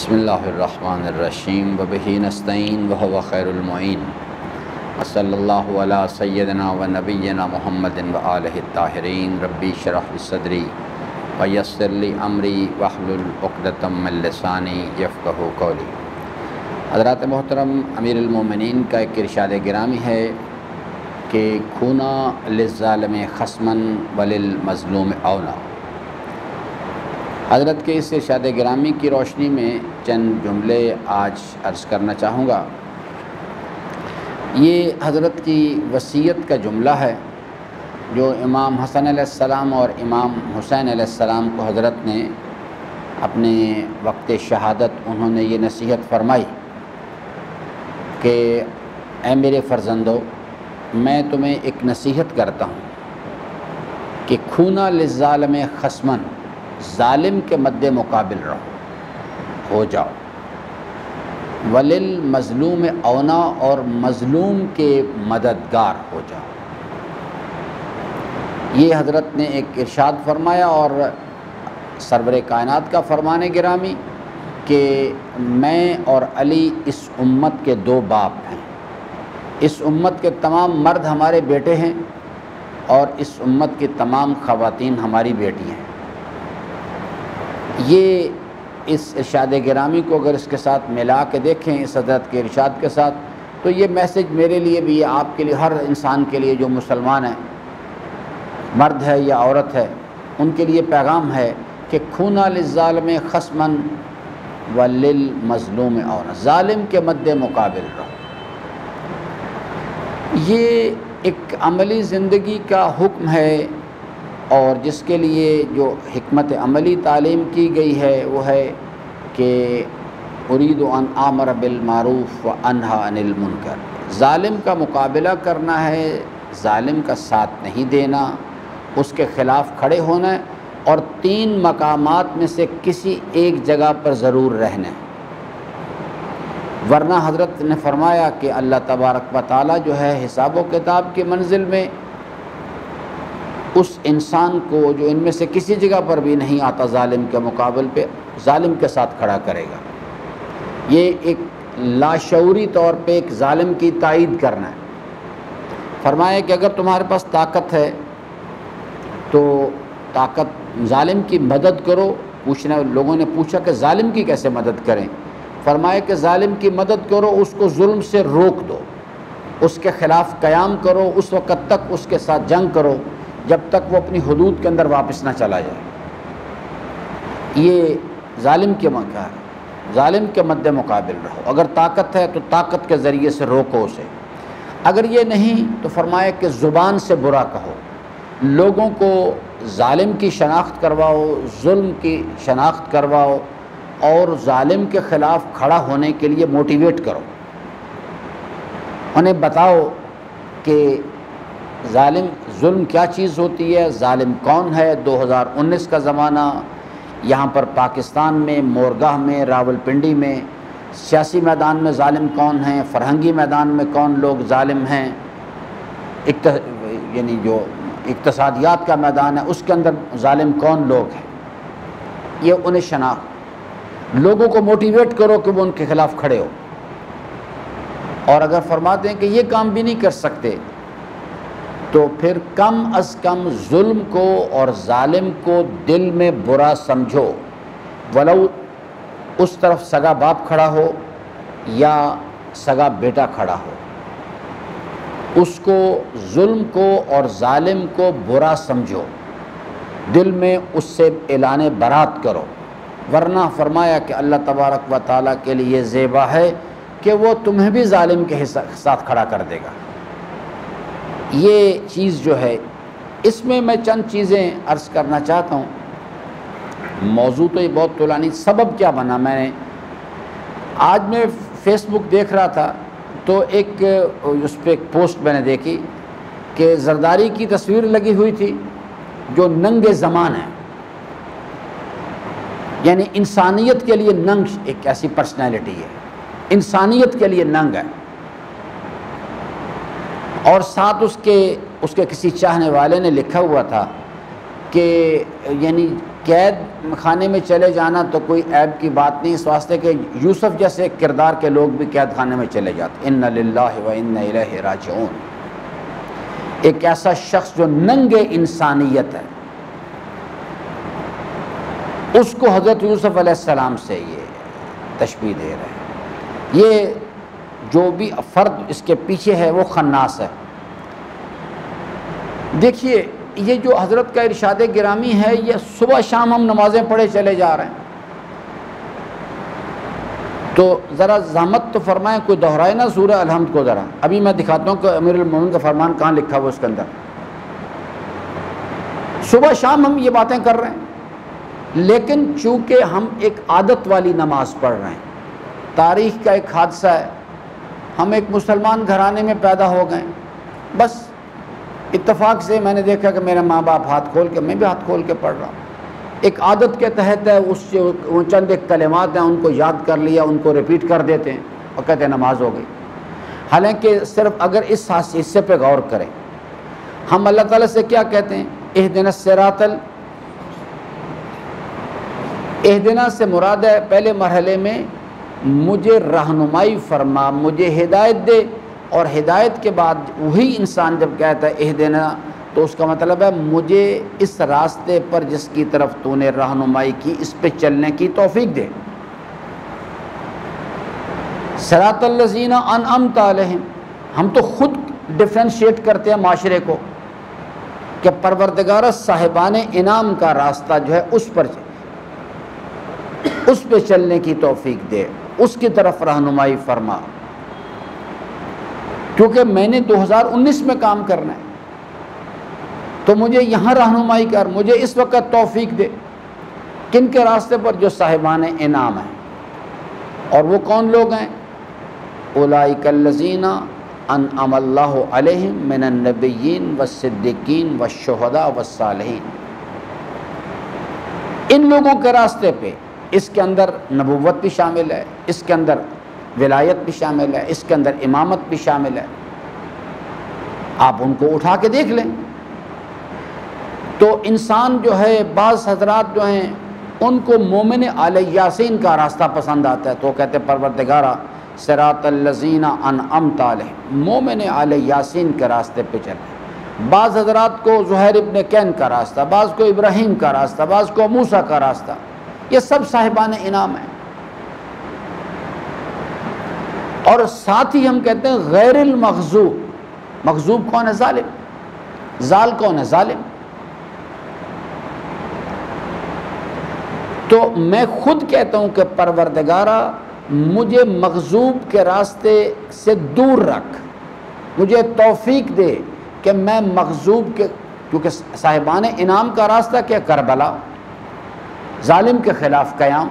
بسم اللہ الرحمن الرحیم وبہ نستعین وہو خیر المعین وصلی اللہ علی سیدنا و نبینا محمد وآلہ الطاہرین ربی اشرح لی صدری ویسر لی امری واحلل عقدۃ من لسانی یفقہوا قولی۔ حضرات محترم، امیر المومنین کا ایک ارشاد گرامی ہے کہ کھونا للظالم خصما وللمظلوم اونا۔ حضرت کے اس ارشاد گرامی کی روشنی میں چند جملے آج عرض کرنا چاہوں گا۔ یہ حضرت کی وصیت کا جملہ ہے جو امام حسن علیہ السلام اور امام حسین علیہ السلام کو حضرت نے اپنے وقت شہادت انہوں نے یہ نصیحت فرمائی کہ اے میرے فرزندو، میں تمہیں ایک نصیحت کرتا ہوں کہ کھونا للظالم خصما، ظالم کے مد مقابل ہو جاؤ، وللمظلوم اونا، اور مظلوم کے مددگار ہو جاؤ۔ یہ حضرت نے ایک ارشاد فرمایا اور سرور کائنات کا فرمان گرامی کہ میں اور علی اس امت کے دو باپ ہیں، اس امت کے تمام مرد ہمارے بیٹے ہیں اور اس امت کی تمام خواتین ہماری بیٹی ہیں۔ یہ اس ارشاد گرامی کو اگر اس کے ساتھ ملا کے دیکھیں، اس حضرت کے ارشاد کے ساتھ، تو یہ میسج میرے لیے بھی ہے، آپ کے لیے، ہر انسان کے لیے جو مسلمان ہے، مرد ہے یا عورت ہے، ان کے لیے پیغام ہے کہ کھونا للظالم خصما وللمظلوم اونا، ظالم کے مد مقابل رہو۔ یہ ایک عملی زندگی کا حکم ہے، اور جس کے لیے جو حکمت عملی تعلیم کی گئی ہے وہ ہے کہ ارید ان آمر بالمعروف و انہا عن المنکر۔ ظالم کا مقابلہ کرنا ہے، ظالم کا ساتھ نہیں دینا، اس کے خلاف کھڑے ہونا ہے، اور 3 مقامات میں سے کسی ایک جگہ پر ضرور رہنا ہے، ورنہ حضرت نے فرمایا کہ اللہ تبارک و تعالی جو ہے حساب و کتاب کی منزل میں اس انسان کو جو ان میں سے کسی جگہ پر بھی نہیں آتا ظالم کے مقابل پہ، ظالم کے ساتھ کھڑا کرے گا۔ یہ ایک لاشعوری طور پہ ایک ظالم کی تائید کرنا ہے۔ فرمایا کہ اگر تمہارے پاس طاقت ہے تو طاقت ظالم کی مدد کرو۔ لوگوں نے پوچھا کہ ظالم کی کیسے مدد کریں؟ فرمایا کہ ظالم کی مدد کرو، اس کو ظلم سے روک دو، اس کے خلاف قیام کرو، اس وقت تک اس کے ساتھ جنگ کرو جب تک وہ اپنی حدود کے اندر واپس نہ چلا جائے۔ یہ ظالم کے موقع ہے، ظالم کے مد مقابل رہو۔ اگر طاقت ہے تو طاقت کے ذریعے سے روکو اسے، اگر یہ نہیں تو فرمایا کہ زبان سے برا کہو، لوگوں کو ظالم کی شناخت کرواؤ، ظلم کی شناخت کرواؤ، اور ظالم کے خلاف کھڑا ہونے کے لیے موٹیویٹ کرو، انہیں بتاؤ کہ ظلم کیا چیز ہوتی ہے، ظالم کون ہے۔ 2019 کا زمانہ، یہاں پر پاکستان میں، مورگاہ میں، راولپنڈی میں، سیاسی میدان میں ظالم کون ہیں، فرہنگی میدان میں کون لوگ ظالم ہیں، یعنی جو اقتصادیات کا میدان ہے اس کے اندر ظالم کون لوگ ہیں، یہ انہیں شناخت، لوگوں کو موٹیویٹ کرو کہ وہ ان کے خلاف کھڑے ہو۔ اور اگر فرماتے ہیں کہ یہ کام بھی نہیں کر سکتے تو پھر کم از کم ظلم کو اور ظالم کو دل میں برا سمجھو، ولو اس طرف سگا باپ کھڑا ہو یا سگا بیٹا کھڑا ہو، اس کو، ظلم کو اور ظالم کو برا سمجھو، دل میں اس سے اعلان برات کرو، ورنہ فرمایا کہ اللہ تبارک و تعالیٰ کے لیے زیبا ہے کہ وہ تمہیں بھی ظالم کے ساتھ کھڑا کر دے گا۔ یہ چیز جو ہے، اس میں میں چند چیزیں عرض کرنا چاہتا ہوں۔ موضوع تو یہ بہت طولانی، سبب کیا بنا، آج میں فیس بک دیکھ رہا تھا تو ایک اس پہ ایک پوسٹ میں نے دیکھی کہ زرداری کی تصویر لگی ہوئی تھی جو ننگ زمان ہے، یعنی انسانیت کے لیے ننگ ایک ایسی پرسنالٹی ہے، انسانیت کے لیے ننگ ہے، اور ساتھ اس کے کسی چاہنے والے نے لکھا ہوا تھا کہ یعنی قید خانے میں چلے جانا تو کوئی عیب کی بات نہیں، اس واسطے کہ یوسف جیسے کردار کے لوگ بھی قید خانے میں چلے جاتے. اِنَّ لِلَّهِ وَإِنَّ إِلَيْهِ رَاجِعُونَ. ایک ایسا شخص جو ننگ انسانیت ہے، اس کو حضرت یوسف علیہ السلام سے یہ تشبیہ دے رہے ہیں. یہ جو بھی فرد اس کے پیچھے ہے وہ خناس ہے. دیکھیے یہ جو حضرت کا ارشاد گرامی ہے، یہ صبح شام ہم نمازیں پڑھے چلے جا رہے ہیں، تو ذرا زحمت تو فرمائیں کوئی دہرائے نا سورہ الحمد کو. ذرا ابھی میں دکھاتا ہوں کہ امیر المومنین کا فرمان کہاں لکھا ہوا اس کے اندر. صبح شام ہم یہ باتیں کر رہے ہیں، لیکن چونکہ ہم ایک عادت والی نماز پڑھ رہے ہیں. تاریخ کا ایک حادثہ ہے، ہم ایک مسلمان گھرانے میں پیدا ہو گئے، بس اتفاق سے میں نے دیکھا کہ میرے ماں باپ ہاتھ کھول کے، میں بھی ہاتھ کھول کے پڑھ رہا ہوں. ایک عادت کے تحت ہے، اس سے وہ چند ایک کلمات ہیں ان کو یاد کر لیا، ان کو ریپیٹ کر دیتے ہیں اور کہتے ہیں نماز ہو گئی. حالانکہ صرف اگر اس حصے پہ غور کریں، ہم اللہ تعالیٰ سے کیا کہتے ہیں؟ اہدنا الصراط اہدنا سے مراد ہے پہلے مرحلے میں مجھے رہنمائی فرما، مجھے ہدایت دے. اور ہدایت کے بعد وہی انسان جب کہتا ہے اہدنا، تو اس کا مطلب ہے مجھے اس راستے پر جس کی طرف تو نے رہنمائی کی، اس پہ چلنے کی توفیق دے. صراط الذین انعمت علیہم، ہم تو خود ڈفرینشیٹ کرتے ہیں معاشرے کو کہ پروردگار صاحبان انعام کا راستہ جو ہے اس پہ چلنے کی توفیق دے، اس کی طرف رہنمائی فرما. کیونکہ میں نے 2019 میں کام کرنا ہے، تو مجھے یہاں رہنمائی کر، مجھے اس وقت توفیق دے. کن کے راستے پر؟ جو صاحبان انعام ہیں. اور وہ کون لوگ ہیں؟ اولئک الذین انعم اللہ علیہم من النبیین والصدیقین والشہداء والصالحین. ان لوگوں کے راستے پہ، اس کے اندر نبوت بھی شامل ہے، اس کے اندر ولایت بھی شامل ہے، اس کے اندر امامت بھی شامل ہے. آپ ان کو اٹھا کے دیکھ لیں تو انسان جو ہے، بعض حضرات جو ہیں ان کو مومن آل یاسین کا راستہ پسند آتا ہے، تو وہ کہتے ہیں پروردگارا صراط الذین انعمت علیہم، مومن آل یاسین کے راستے پہ چلیں. بعض حضرات کو زہیر ابن کین کا راستہ، بعض کو ابراہیم کا راستہ، بعض کو موسیٰ کا راستہ. یہ سب صاحبان انعام ہیں. اور ساتھ ہی ہم کہتے ہیں غیر المغضوب. مغضوب کون ہے؟ ظالم. ظال کون ہے؟ ظالم. تو میں خود کہتا ہوں کہ پروردگارا مجھے مغضوب کے راستے سے دور رکھ، مجھے توفیق دے کہ میں مغضوب کے، کیونکہ صاحبان انعام کا راستہ کیا؟ کربلا، ظالم کے خلاف قیام.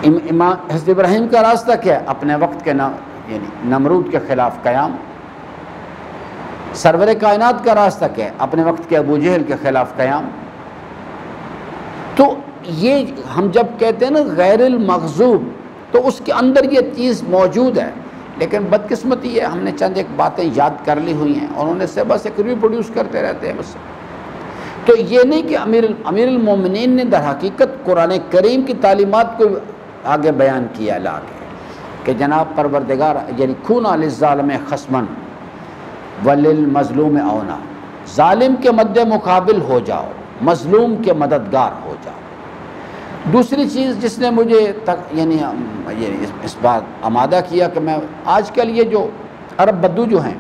حضرت ابراہیم کا راستہ کیا ہے؟ اپنے وقت کے یعنی نمرود کے خلاف قیام. سرور کائنات کا راستہ کیا ہے؟ اپنے وقت کے ابو جہل کے خلاف قیام. تو یہ ہم جب کہتے ہیں نا غیر المغضوب، تو اس کے اندر یہ چیز موجود ہے. لیکن بدقسمتی ہے ہم نے چند ایک باتیں یاد کر لی ہوئی ہیں اور انہوں نے سے بس ایک ریپروڈیوس کرتے رہتے ہیں بس. تو یہ نہیں کہ امیر المومنین نے در حقیقت قرآن کریم کی تعلیمات کو آگے بیان کیا لا کے کہ جناب پروردگار یعنی کھونا للظالم خصما وللمظلوم اونا، ظالم کے مد مقابل ہو جاؤ، مظلوم کے مددگار ہو جاؤ. دوسری چیز جس نے مجھے یعنی اس بات آمادہ کیا کہ میں آج کل یہ جو عرب بدو جو ہیں،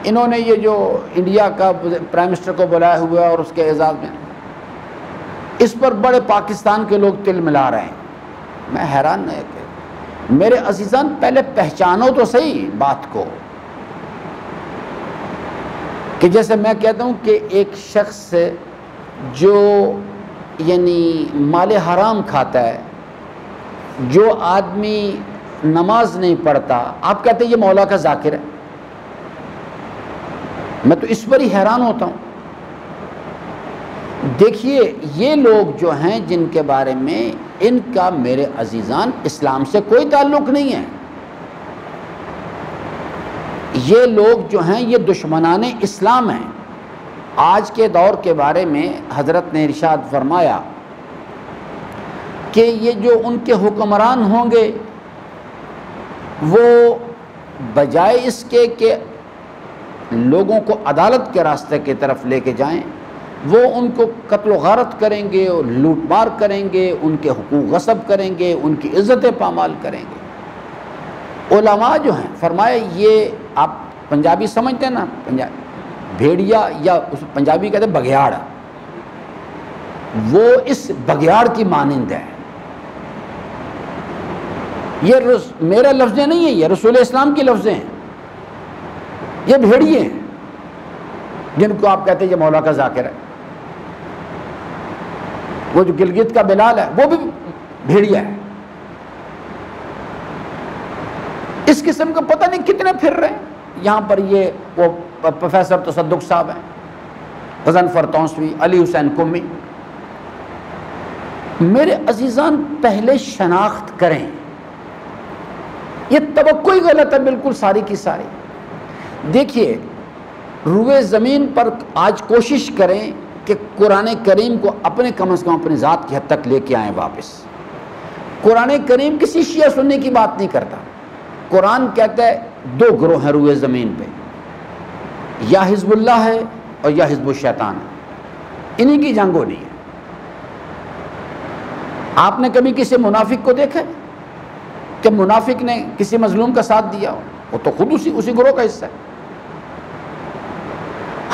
انہوں نے یہ جو انڈیا کا پرائم منسٹر کو بلایا ہوا ہے اور اس کے اعزاز میں اس پر بڑے پاکستان کے لوگ تل ملا رہے ہیں. میں حیران ہے کہ میرے عزیزان پہلے پہچانو تو صحیح بات کو، کہ جیسے میں کہتا ہوں کہ ایک شخص جو یعنی مال حرام کھاتا ہے، جو آدمی نماز نہیں پڑھتا، آپ کہتے ہیں یہ مولا کا ذاکر ہے. میں تو اس پر ہی حیران ہوتا ہوں. دیکھیے یہ لوگ جو ہیں جن کے بارے میں ان کا میرے عزیزان اسلام سے کوئی تعلق نہیں ہے. یہ لوگ جو ہیں یہ دشمنان اسلام ہیں. آج کے دور کے بارے میں حضرت نے ارشاد فرمایا کہ یہ جو ان کے حکمران ہوں گے وہ بجائے اس کے کہ لوگوں کو عدالت کے راستے کی طرف لے کے جائیں، وہ ان کو قتل و غارت کریں گے اور لوٹ مار کریں گے، ان کے حقوق غصب کریں گے، ان کی عزتیں پامال کریں گے۔ علماء جو ہیں فرمایا یہ آپ پنجابی سمجھتے ہیں نا، بھیڑیا یا پنجابی کہتے ہیں بگیاڑ، وہ اس بگیاڑ کی مانند ہے۔ یہ میرے لفظیں نہیں ہیں، یہ رسول اسلام کی لفظیں ہیں۔ یہ بھیڑیے ہیں جن کو آپ کہتے ہیں یہ مولا کا ذاکر ہے، وہ جو گلگت کا بلال ہے وہ بھی بھیڑیا ہے۔ اس قسم کا پتہ نہیں کتنے پھر رہے ہیں یہاں پر۔ یہ وہ پروفیسر تصدق صاحب ہیں، غضنفر تونسوی، علی حسین قمی۔ میرے عزیزان پہلے شناخت کریں، یہ توقع ہی غلط ہے بالکل ساری کی ساری۔ دیکھیے روئے زمین پر آج کوشش کریں کہ قرآن کریم کو اپنے کم از کم اپنی ذات کی حد تک لے کے آئیں واپس۔ قرآن کریم کسی شیعہ سننے کی بات نہیں کرتا۔ قرآن کہتا ہے دو گروہ ہیں روئے زمین پہ، یا حزب اللہ ہے اور یا حزب الشیطان ہے، انہی کی جنگ ہونی ہے۔ آپ نے کبھی کسی منافق کو دیکھا ہے کہ منافق نے کسی مظلوم کا ساتھ دیا ہو؟ وہ تو خود اسی گروہ کا حصہ ہے۔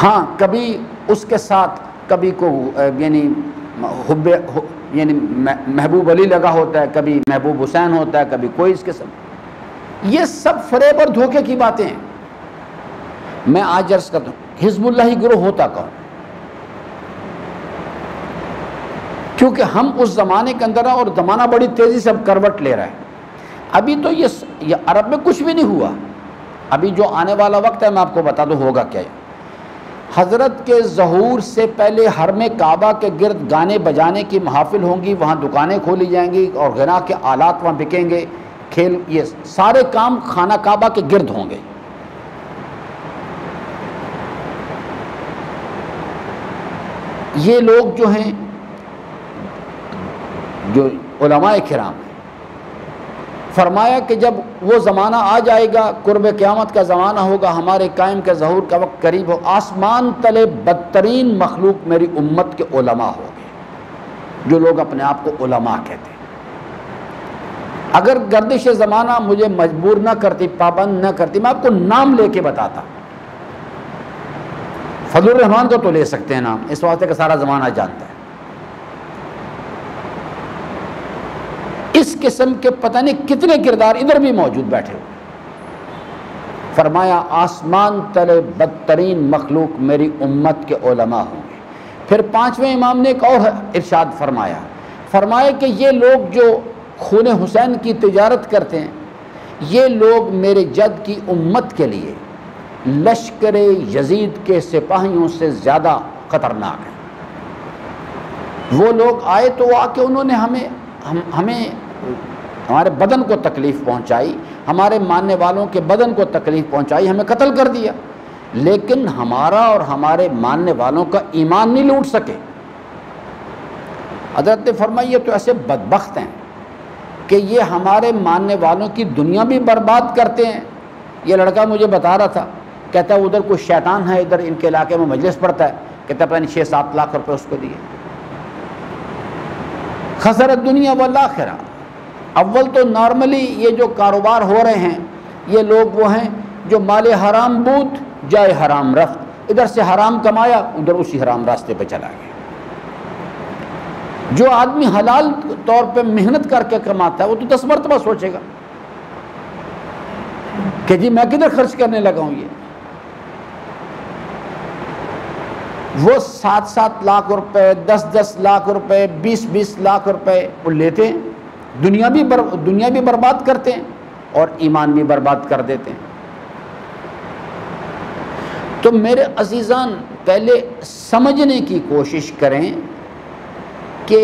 ہاں کبھی اس کے ساتھ کبھی کو یعنی محبوب علی لگا ہوتا ہے، کبھی محبوب حسین ہوتا ہے، کبھی کوئی اس قسم۔ یہ سب فریب اور دھوکے کی باتیں ہیں۔ میں آج عرض کرتا ہوں حزب اللہ گروہ ہوتا کون؟ کیونکہ ہم اس زمانے کے اندر ہیں اور زمانہ بڑی تیزی سے اب کروٹ لے رہا ہے۔ ابھی تو یہ عرب میں کچھ بھی نہیں ہوا، ابھی جو آنے والا وقت ہے میں آپ کو بتا دوں ہوگا کیا ہے۔ حضرت کے ظہور سے پہلے حرم کعبہ کے گرد گانے بجانے کی محافل ہوں گی، وہاں دکانیں کھولی جائیں گی اور غنا کے آلات وہاں بکیں گے، کھیل، یہ سارے کام خانہ کعبہ کے گرد ہوں گے۔ یہ لوگ جو ہیں جو علماء کرام ہیں، فرمایا کہ جب وہ زمانہ آ جائے گا، قرب قیامت کا زمانہ ہوگا، ہمارے قائم کے ظہور کا وقت قریب ہو، آسمان تلے بدترین مخلوق میری امت کے علماء ہوں گے، جو لوگ اپنے آپ کو علماء کہتے ہیں۔ اگر گردش زمانہ مجھے مجبور نہ کرتی، پابند نہ کرتی، میں آپ کو نام لے کے بتاتا۔ فضل الرحمان کو تو لے سکتے ہیں نام، اس واسطے کہ سارا زمانہ جانتا ہے۔ اس قسم کے پتہ نہیں کتنے کردار ادھر بھی موجود بیٹھے ہوئے۔ فرمایا آسمان تلے بدترین مخلوق میری امت کے علماء ہوں گے۔ پھر پانچویں امام نے ایک اور ارشاد فرمایا کہ یہ لوگ جو خون حسین کی تجارت کرتے ہیں، یہ لوگ میرے جد کی امت کے لیے لشکر یزید کے سپاہیوں سے زیادہ خطرناک ہیں۔ وہ لوگ آئے تو آ کے انہوں نے ہمیں ہمارے بدن کو تکلیف پہنچائی، ہمارے ماننے والوں کے بدن کو تکلیف پہنچائی، ہمیں قتل کر دیا، لیکن ہمارا اور ہمارے ماننے والوں کا ایمان نہیں لوٹ سکے۔ حضرت نے فرمایا یہ تو ایسے بدبخت ہیں کہ یہ ہمارے ماننے والوں کی دنیا بھی برباد کرتے ہیں۔ یہ لڑکا مجھے بتا رہا تھا، کہتا ہے ادھر کوئی شیطان ہے، ادھر ان کے علاقے میں مجلس پڑتا ہے، کہتا ہے 6-7 لاکھ روپے اس کو دیے۔ خسر الدنیا والآخرہ۔ اول تو نارملی یہ جو کاروبار ہو رہے ہیں یہ لوگ وہ ہیں جو مال حرام بود جائے حرام رفت، ادھر سے حرام کمایا ادھر اسی حرام راستے پہ چلا گیا۔ جو آدمی حلال طور پہ محنت کر کے کماتا ہے وہ تو 10 مرتبہ سوچے گا کہ جی میں کدھر خرچ کرنے لگا ہوں۔ یہ وہ 7-7 لاکھ روپے، 10-10 لاکھ روپے، 20-20 لاکھ روپے وہ لیتے ہیں، دنیا بھی برباد کرتے ہیں اور ایمان بھی برباد کر دیتے ہیں۔ تو میرے عزیزان پہلے سمجھنے کی کوشش کریں کہ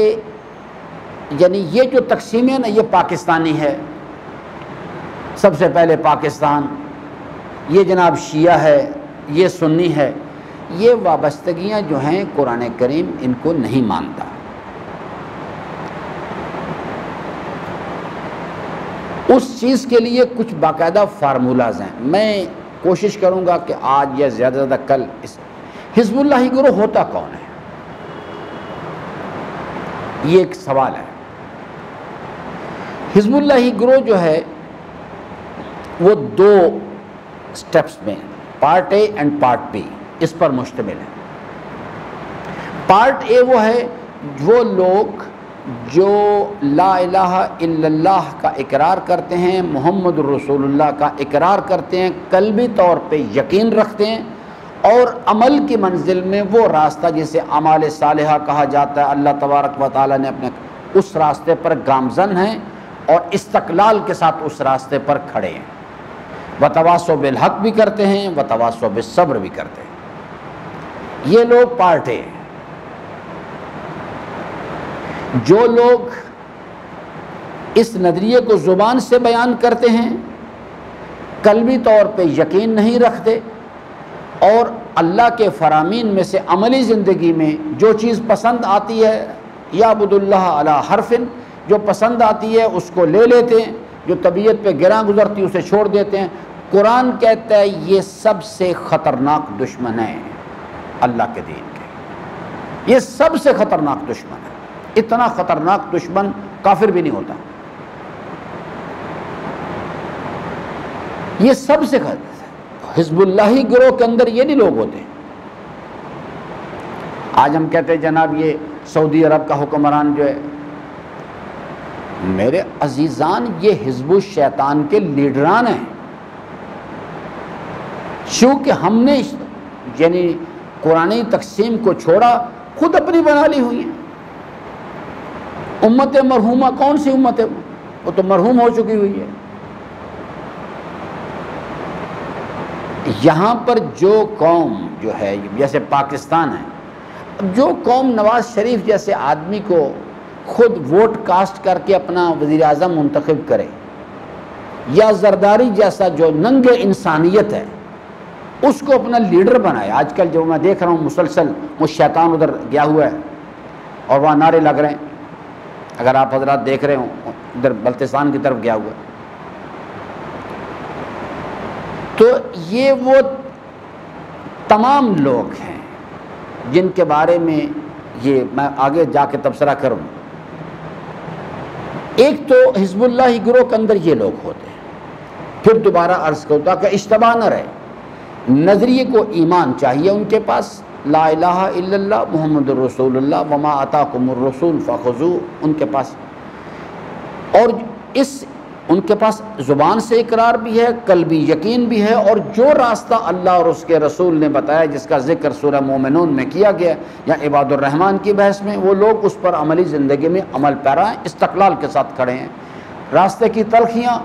یعنی یہ جو تقسیم ہے نا یہ پاکستانی ہے، سب سے پہلے پاکستان، یہ جناب شیعہ ہے، یہ سنی ہے، یہ وابستگیاں جو ہیں قرآن کریم ان کو نہیں مانتا۔ اس چیز کے لیے کچھ باقاعدہ فارمولاز ہیں، میں کوشش کروں گا کہ آج یا زیادہ زیادہ کل حزب اللہ گروہ ہوتا کون ہے، یہ ایک سوال ہے۔ حزب اللہ گروہ جو ہے وہ دو سٹیپس میں، part A and part B, اس پر مشتمل ہے۔ پارٹ اے وہ ہے وہ لوگ جو لا الہ الا اللہ کا اقرار کرتے ہیں، محمد رسول اللہ کا اقرار کرتے ہیں، قلبی طور پہ یقین رکھتے ہیں، اور عمل کی منزل میں وہ راستہ جسے اعمال صالحہ کہا جاتا ہے، اللہ تبارک و تعالیٰ نے اپنے اس راستے پر گامزن ہیں اور استقلال کے ساتھ اس راستے پر کھڑے ہیں، وتواصوا بالحق بھی کرتے ہیں، وتواصوا بالصبر بھی کرتے ہیں۔ یہ لوگ پارٹ اے۔ جو لوگ اس نظریے کو زبان سے بیان کرتے ہیں، قلبی طور پہ یقین نہیں رکھتے، اور اللہ کے فرامین میں سے عملی زندگی میں جو چیز پسند آتی ہے، یعبد اللہ علی حرف، جو پسند آتی ہے اس کو لے لیتے ہیں، جو طبیعت پہ گراں گزرتی اسے چھوڑ دیتے ہیں۔ قرآن کہتا ہے یہ سب سے خطرناک دشمن ہیں اللہ کے دین کے، یہ سب سے خطرناک دشمن ہے۔ اتنا خطرناک دشمن کافر بھی نہیں ہوتا، یہ سب سے حزب اللہ گروہ کے اندر یہ نہیں لوگ ہوتے۔ آج ہم کہتے ہیں جناب یہ سعودی عرب کا حکمران جو ہے، میرے عزیزان یہ حزب الشیطان کے لیڈران ہیں، چونکہ ہم نے یعنی قرآنی تقسیم کو چھوڑا، خود اپنی بنا لی ہوئی ہیں۔ امت مرحومہ کون سی امت ہے؟ وہ تو مرحوم ہو چکی ہوئی ہے۔ یہاں پر جو قوم جو ہے جیسے پاکستان ہے، جو قوم نواز شریف جیسے آدمی کو خود ووٹ کاسٹ کر کے اپنا وزیر اعظم منتخب کرے، یا زرداری جیسا جو ننگ انسانیت ہے اس کو اپنا لیڈر بنائے۔ آج کل جو میں دیکھ رہا ہوں مسلسل وہ شیطان ادھر گیا ہوا ہے اور وہاں نعرے لگ رہے ہیں، اگر آپ حضرات دیکھ رہے ہوں ادھر بلتستان کی طرف گیا ہوا ہے۔ تو یہ وہ تمام لوگ ہیں جن کے بارے میں یہ میں آگے جا کے تبصرہ کروں۔ ایک تو حزب اللہ گروہ کے اندر یہ لوگ ہوتے ہیں، پھر دوبارہ عرض کرتا کہ اشتباہ نہ رہے، نظریے کو ایمان چاہیے ان کے پاس، لا الہ الا اللہ محمد رسول اللہ وما آتاکم الرسول فخذوہ ان کے پاس، اور ان کے پاس زبان سے اقرار بھی ہے، قلبی یقین بھی ہے، اور جو راستہ اللہ اور اس کے رسول نے بتایا جس کا ذکر سورہ مومنون میں کیا گیا یا عباد الرحمن کی بحث میں، وہ لوگ اس پر عملی زندگی میں عمل پیرا ہیں، استقلال کے ساتھ کھڑے ہیں۔ راستے کی تلخیاں،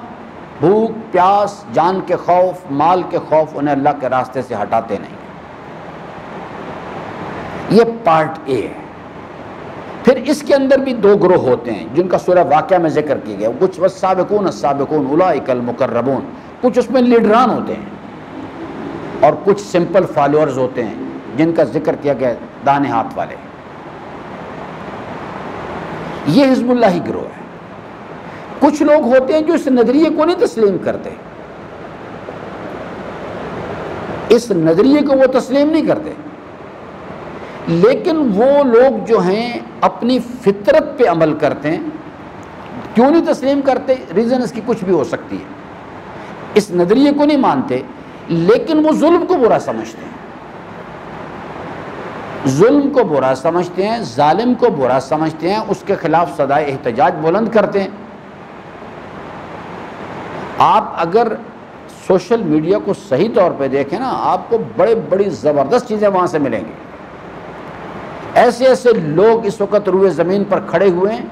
بھوک پیاس، جان کے خوف، مال کے خوف انہیں اللہ کے راستے سے ہٹاتے نہیں۔ یہ پارٹ اے ہے۔ پھر اس کے اندر بھی دو گروہ ہوتے ہیں جن کا سورہ واقعہ میں ذکر کیا گیا، کچھ والسابقون السابقون اولئک المقربون، کچھ اس میں لیڈران ہوتے ہیں اور کچھ سمپل فالوورز ہوتے ہیں جن کا ذکر کیا گیا دانے ہاتھ والے۔ یہ حزب اللہ گروہ ہے۔ کچھ لوگ ہوتے ہیں جو اس نظریے کو نہیں تسلیم کرتے، اس نظریے کو وہ تسلیم نہیں کرتے، لیکن وہ لوگ جو ہیں اپنی فطرت پہ عمل کرتے ہیں۔ کیوں نہیں تسلیم کرتے؟ ریزن اس کی کچھ بھی ہو سکتی ہے۔ اس نظریے کو نہیں مانتے لیکن وہ ظلم کو برا سمجھتے ہیں، ظلم کو برا سمجھتے ہیں، ظالم کو برا سمجھتے ہیں، اس کے خلاف صدائے احتجاج بلند کرتے ہیں۔ آپ اگر سوشل میڈیا کو صحیح طور پہ دیکھیں نا، آپ کو بڑی زبردست چیزیں وہاں سے ملیں گی۔ ایسے ایسے لوگ اس وقت روئے زمین پر کھڑے ہوئے ہیں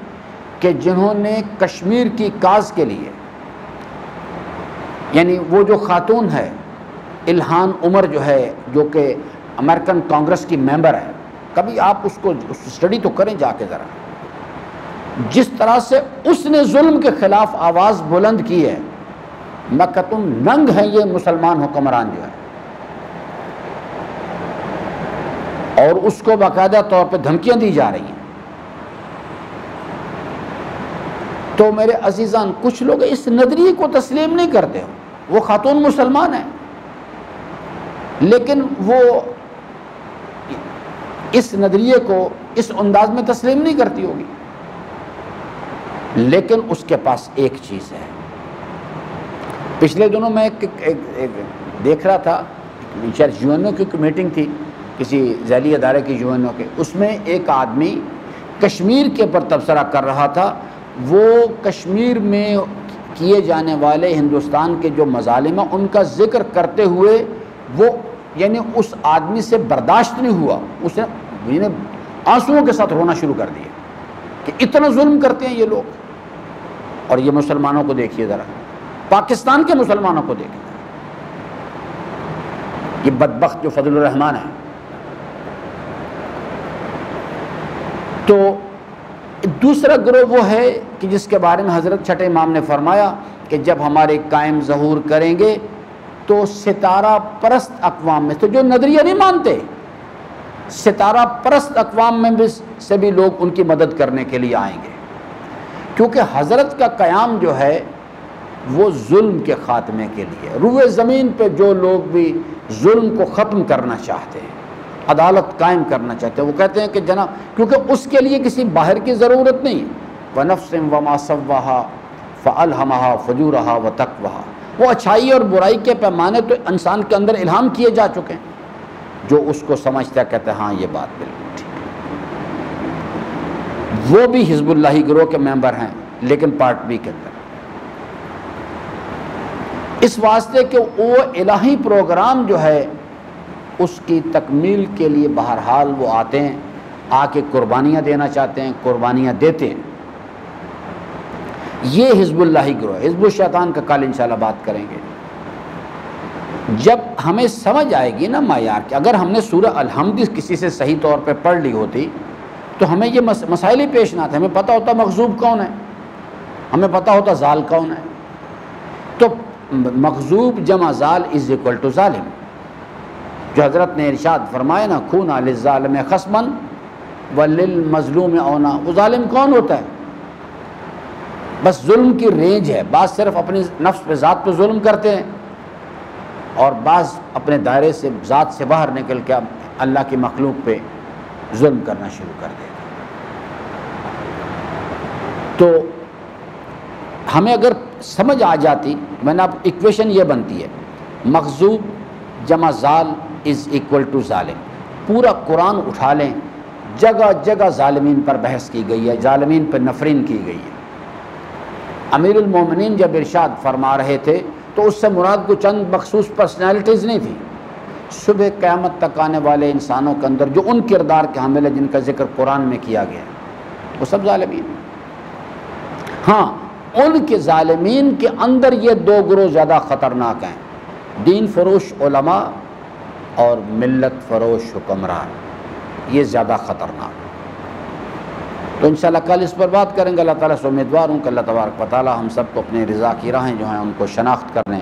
کہ جنہوں نے کشمیر کی کاز کے لیے، یعنی وہ جو خاتون ہے الہان عمر جو ہے، جو کہ امریکن کانگریس کی ممبر ہے، کبھی آپ اس کو اسٹڈی تو کریں جا کے ذرا، جس طرح سے اس نے ظلم کے خلاف آواز بلند کی ہے، میں کہتا ہوں ننگ ہے یہ مسلمان حکمران جو ہے۔ اور اس کو باقاعدہ طور پہ دھمکیاں دی جا رہی ہیں۔ تو میرے عزیزان، کچھ لوگ اس نظریے کو تسلیم نہیں کرتے ہو، وہ خاتون مسلمان ہیں لیکن وہ اس نظریے کو اس انداز میں تسلیم نہیں کرتی ہوگی، لیکن اس کے پاس ایک چیز ہے۔ پچھلے دنوں میں ایک دیکھ رہا تھا، شاید یو این او کی میٹنگ تھی، کسی ذیلی ادارے کی یو این او کے، اس میں ایک آدمی کشمیر کے پر تبصرہ کر رہا تھا۔ وہ کشمیر میں کیے جانے والے ہندوستان کے جو مظالم ہیں ان کا ذکر کرتے ہوئے وہ یعنی اس آدمی سے برداشت نہیں ہوا، اس نے آنسوؤں کے ساتھ رونا شروع کر دیا کہ اتنا ظلم کرتے ہیں یہ لوگ۔ اور یہ مسلمانوں کو دیکھیے ذرا، پاکستان کے مسلمانوں کو دیکھیے، یہ بدبخت جو فضل الرحمان ہے۔ تو دوسرا گروہ وہ ہے کہ جس کے بارے میں حضرت چھٹے امام نے فرمایا کہ جب ہمارے قائم ظہور کریں گے تو ستارہ پرست اقوام میں، تو جو نظریہ نہیں مانتے، ستارہ پرست اقوام میں سے بھی لوگ ان کی مدد کرنے کے لیے آئیں گے، کیونکہ حضرت کا قیام جو ہے وہ ظلم کے خاتمے کے لیے، روئے زمین پہ جو لوگ بھی ظلم کو ختم کرنا چاہتے ہیں، عدالت قائم کرنا چاہتے ہیں، وہ کہتے ہیں کہ جناب، کیونکہ اس کے لیے کسی باہر کی ضرورت نہیں۔ وَنَفْسٍ وَمَا سَوَّاهَا فَأَلْهَمَهَا فُجُورَهَا وَتَقْوَاهَا، وہ اچھائی اور برائی کے پیمانے تو انسان کے اندر الہام کیے جا چکے ہیں، جو اس کو سمجھتا ہے کہتے ہیں ہاں یہ بات بالکل ٹھیک ہے۔ وہ بھی حزب اللہ گروہ کے ممبر ہیں لیکن پارٹ بی کے اندر، اس واسطے کہ وہ الہی پروگرام جو ہے اس کی تکمیل کے لیے بہرحال وہ آتے ہیں، آ کے قربانیاں دینا چاہتے ہیں، قربانیاں دیتے ہیں۔ یہ حزب اللہ گروہ، حزب الشیطان کا کل انشاءاللہ بات کریں گے۔ جب ہمیں سمجھ آئے گی نا معیار کہ اگر ہم نے سورہ الحمد کسی سے صحیح طور پہ پڑھ لی ہوتی تو ہمیں یہ مسائل ہی پیش نہ آتے، ہمیں پتہ ہوتا مغضوب کون ہے، ہمیں پتہ ہوتا زال کون ہے۔ تو مغضوب جمع زال از اکول ٹو ظالم، جو حضرت نے ارشاد فرمایا نا، کھونا للظالم خصما وللمظلوم اونا، وہ ظالم کون ہوتا ہے؟ بس ظلم کی رینج ہے، بعض صرف اپنی نفس پہ ذات پہ ظلم کرتے ہیں اور بعض اپنے دائرے سے ذات سے باہر نکل کے اللہ کی مخلوق پہ ظلم کرنا شروع کر دیتے ہیں۔ تو ہمیں اگر سمجھ آ جاتی، میں نے اب ایکویشن یہ بنتی ہے، مغضوب جمع زال از اکول ٹو ظالم۔ پورا قرآن اٹھا لیں، جگہ جگہ ظالمین پر بحث کی گئی ہے، ظالمین پر نفرین کی گئی ہے۔ امیر المومنین جب ارشاد فرما رہے تھے تو اس سے مراد کو چند مخصوص پرسنالٹیز نہیں تھی، صبح قیامت تک آنے والے انسانوں کے اندر جو ان کردار کے حامل ہیں جن کا ذکر قرآن میں کیا گیا ہے، وہ سب ظالمین۔ ہاں، ان کے ظالمین کے اندر یہ دو گروہ زیادہ خطرناک ہیں، دین فروش علماء اور ملت فروش حکمران، یہ زیادہ خطرناک۔ تو انشاءاللہ کل اس پر بات کریں گے۔ اللہ تعالیٰ سے امیدوار ہوں کہ اللہ تبارک و تعالیٰ ہم سب کو اپنے رضا کی راہیں جو ہیں ان کو شناخت کرنے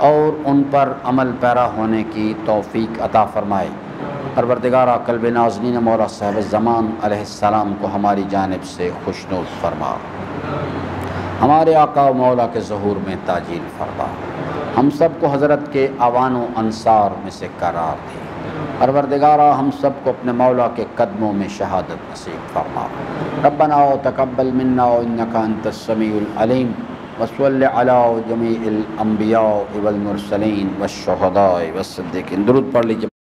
اور ان پر عمل پیرا ہونے کی توفیق عطا فرمائے۔ پروردگارہ قلب نازنین مولا صاحب الزمان علیہ السلام کو ہماری جانب سے خوشنود فرما، ہمارے آقا و مولا کے ظہور میں تاجیل فرما، ہم سب کو حضرت کے اعوان و انصار میں سے قرار دے۔ پروردگارہ ہم سب کو اپنے مولا کے قدموں میں شہادت نصیب فرما۔ ربنا تقبل منا انک انت السمیع العلیم، وصلی علی جمیع الانبیاء والمرسلین والشہداء والصدیقین۔ درود پڑھ لیجیے۔